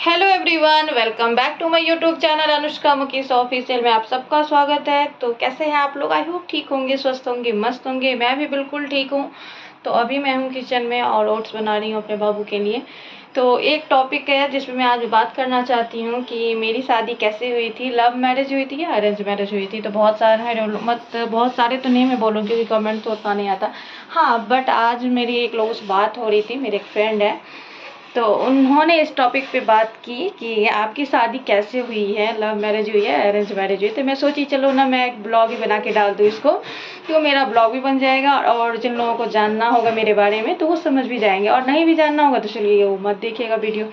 Hello everyone, welcome back to my YouTube channel Anushka Mukesh official में आप सबका स्वागत है। तो कैसे हैं आप लोग? आई होप ठीक होंगे, स्वस्थ होंगे, मस्त होंगे। मैं भी बिल्कुल ठीक हूँ। तो अभी मैं हूँ किचन में और ओट्स बना रही हूँ अपने बाबू के लिए। तो एक टॉपिक है जिसमें मैं आज बात करना चाहती हूँ कि मेरी शादी कैसे हुई थी, लव मैरिज हुई थी या अरेंज मैरिज हुई थी। तो बहुत सारे तो नहीं मैं बोलूँगी क्योंकि कमेंट तो उतना नहीं आता। हाँ, बट आज मेरी एक लोगों से बात हो रही थी, मेरे एक फ्रेंड है, तो उन्होंने इस टॉपिक पे बात की कि आपकी शादी कैसे हुई है, लव मैरिज हुई है, अरेंज मैरिज हुई। तो मैं सोची चलो ना मैं एक ब्लॉग ही बना के डाल दूँ इसको, क्यों मेरा ब्लॉग भी बन जाएगा और जिन लोगों को जानना होगा मेरे बारे में तो वो समझ भी जाएंगे, और नहीं भी जानना होगा तो चलिए वो मत देखिएगा वीडियो।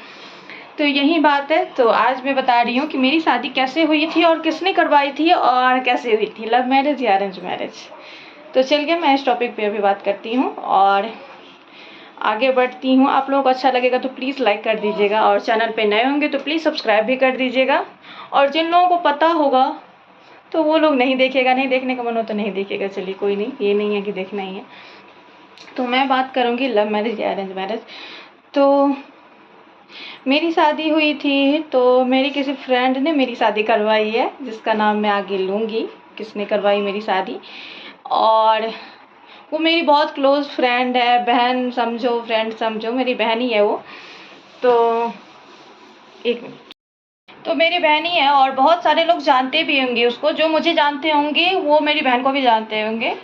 तो यही बात है। तो आज मैं बता रही हूँ कि मेरी शादी कैसे हुई थी और किसने करवाई थी और कैसे हुई थी, लव मैरिज या अरेंज मैरिज। तो चलिए मैं इस टॉपिक पे अभी बात करती हूँ और आगे बढ़ती हूँ। आप लोगों को अच्छा लगेगा तो प्लीज़ लाइक कर दीजिएगा, और चैनल पे नए होंगे तो प्लीज़ सब्सक्राइब भी कर दीजिएगा। और जिन लोगों को पता होगा तो वो लोग नहीं देखेगा, नहीं देखने का मन हो तो नहीं देखेगा, चलिए कोई नहीं, ये नहीं है कि देखना ही है। तो मैं बात करूँगी लव मैरिज या अरेंज मैरिज। तो मेरी शादी हुई थी तो मेरी किसी फ्रेंड ने मेरी शादी करवाई है, जिसका नाम मैं आगे लूँगी, किसने करवाई मेरी शादी। और वो मेरी बहुत क्लोज़ फ्रेंड है, बहन समझो, फ्रेंड समझो, मेरी बहन ही है वो। तो एक मिनट, तो मेरी बहन ही है और बहुत सारे लोग जानते भी होंगे उसको, जो मुझे जानते होंगे वो मेरी बहन को भी जानते होंगे।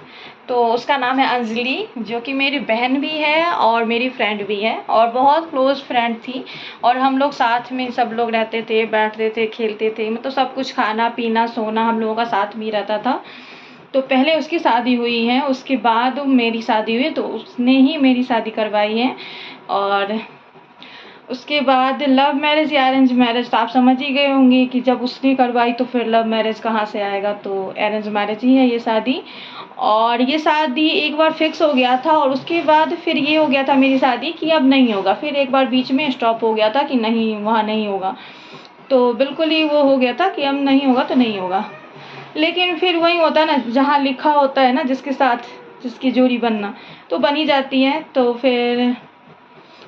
तो उसका नाम है अंजलि, जो कि मेरी बहन भी है और मेरी फ्रेंड भी है और बहुत क्लोज़ फ्रेंड थी। और हम लोग साथ में सब लोग रहते थे, बैठते थे, खेलते थे, मतलब सब कुछ, खाना पीना सोना हम लोगों का साथ में ही रहता था। तो पहले उसकी शादी हुई है, उसके बाद मेरी शादी हुई, तो उसने ही मेरी शादी करवाई है। और उसके बाद लव मैरिज या अरेंज मैरिज तो आप समझ ही गए होंगे कि जब उसने करवाई तो फिर लव मैरिज कहाँ से आएगा, तो अरेंज मैरिज ही है ये शादी। और ये शादी एक बार फिक्स हो गया था और उसके बाद फिर ये हो गया था मेरी शादी कि अब नहीं होगा। फिर एक बार बीच में स्टॉप हो गया था कि नहीं, वहाँ नहीं होगा। तो बिल्कुल ही वो हो गया था कि अब नहीं होगा तो नहीं होगा। लेकिन फिर वही होता है ना, जहाँ लिखा होता है ना जिसके साथ जिसकी जोड़ी बनना, तो बनी जाती है। तो फिर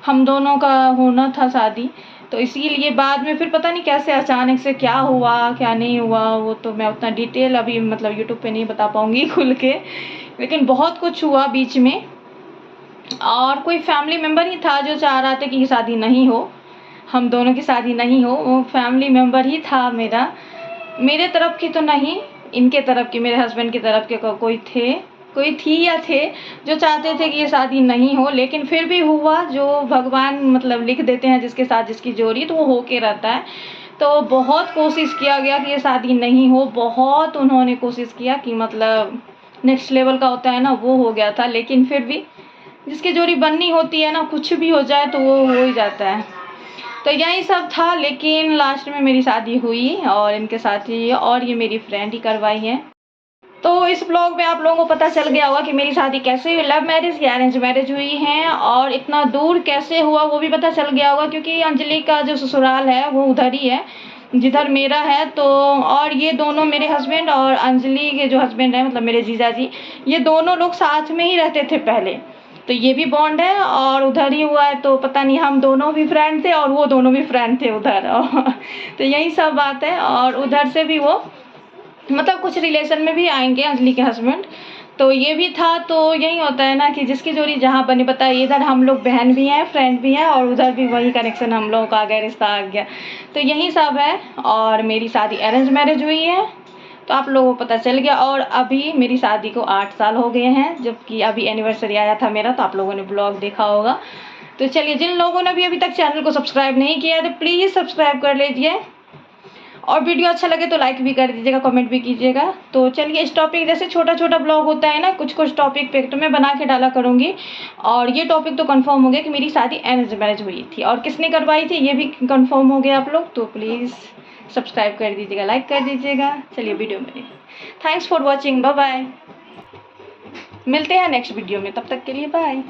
हम दोनों का होना था शादी, तो इसीलिए बाद में फिर पता नहीं कैसे अचानक से क्या हुआ क्या नहीं हुआ, वो तो मैं उतना डिटेल अभी मतलब यूट्यूब पे नहीं बता पाऊँगी खुल के। लेकिन बहुत कुछ हुआ बीच में, और कोई फैमिली मेम्बर ही था जो चाह रहा था कि ये शादी नहीं हो, हम दोनों की शादी नहीं हो। वो फैमिली मेम्बर ही था मेरा, मेरे तरफ की तो नहीं, इनके तरफ की, मेरे हस्बैंड की तरफ के कोई थी या थे जो चाहते थे कि ये शादी नहीं हो। लेकिन फिर भी हुआ, जो भगवान मतलब लिख देते हैं जिसके साथ जिसकी जोड़ी, तो वो होके रहता है। तो बहुत कोशिश किया गया कि ये शादी नहीं हो, बहुत उन्होंने कोशिश किया कि मतलब नेक्स्ट लेवल का होता है ना, वो हो गया था। लेकिन फिर भी जिसकी जोड़ी बननी होती है ना, कुछ भी हो जाए तो वो हो ही जाता है। तो यही सब था, लेकिन लास्ट में मेरी शादी हुई और इनके साथ ही, और ये मेरी फ्रेंड ही करवाई है। तो इस ब्लॉग में आप लोगों को पता चल गया होगा कि मेरी शादी कैसे हुई, लव मैरिज या अरेंज मैरिज हुई है, और इतना दूर कैसे हुआ वो भी पता चल गया होगा, क्योंकि अंजलि का जो ससुराल है वो उधर ही है जिधर मेरा है। तो और ये दोनों, मेरे हस्बैंड और अंजलि के जो हस्बैंड है मतलब मेरे जीजा जी, ये दोनों लोग साथ में ही रहते थे पहले। तो ये भी बॉन्ड है और उधर ही हुआ है। तो पता नहीं, हम दोनों भी फ्रेंड थे और वो दोनों भी फ्रेंड थे उधर तो यही सब बात है। और उधर से भी वो मतलब कुछ रिलेशन में भी आएंगे अंजलि के हस्बैंड। तो ये भी था। तो यही होता है ना कि जिसकी जोड़ी जहाँ बनी, पता है इधर हम लोग बहन भी हैं, फ्रेंड भी हैं, और उधर भी वही कनेक्शन हम लोगों का आ गया, रिश्ता आ गया। तो यही सब है। और मेरी शादी अरेंज मैरिज हुई है, तो आप लोगों को पता चल गया। और अभी मेरी शादी को 8 साल हो गए हैं, जबकि अभी एनिवर्सरी आया था मेरा, तो आप लोगों ने ब्लॉग देखा होगा। तो चलिए, जिन लोगों ने भी अभी तक चैनल को सब्सक्राइब नहीं किया है तो प्लीज़ सब्सक्राइब कर लीजिए, और वीडियो अच्छा लगे तो लाइक भी कर दीजिएगा, कमेंट भी कीजिएगा। तो चलिए, इस टॉपिक जैसे छोटा छोटा ब्लॉग होता है ना, कुछ कुछ टॉपिक पे तो मैं बना के डाला करूँगी। और ये टॉपिक तो कंफर्म हो गया कि मेरी शादी अरेंज मैरिज हुई थी, और किसने करवाई थी ये भी कंफर्म हो गया आप लोग। तो प्लीज़ सब्सक्राइब कर दीजिएगा, लाइक कर दीजिएगा। चलिए वीडियो में thanks for watching, bye bye. मिलते हैं नेक्स्ट वीडियो में, तब तक के लिए बाय।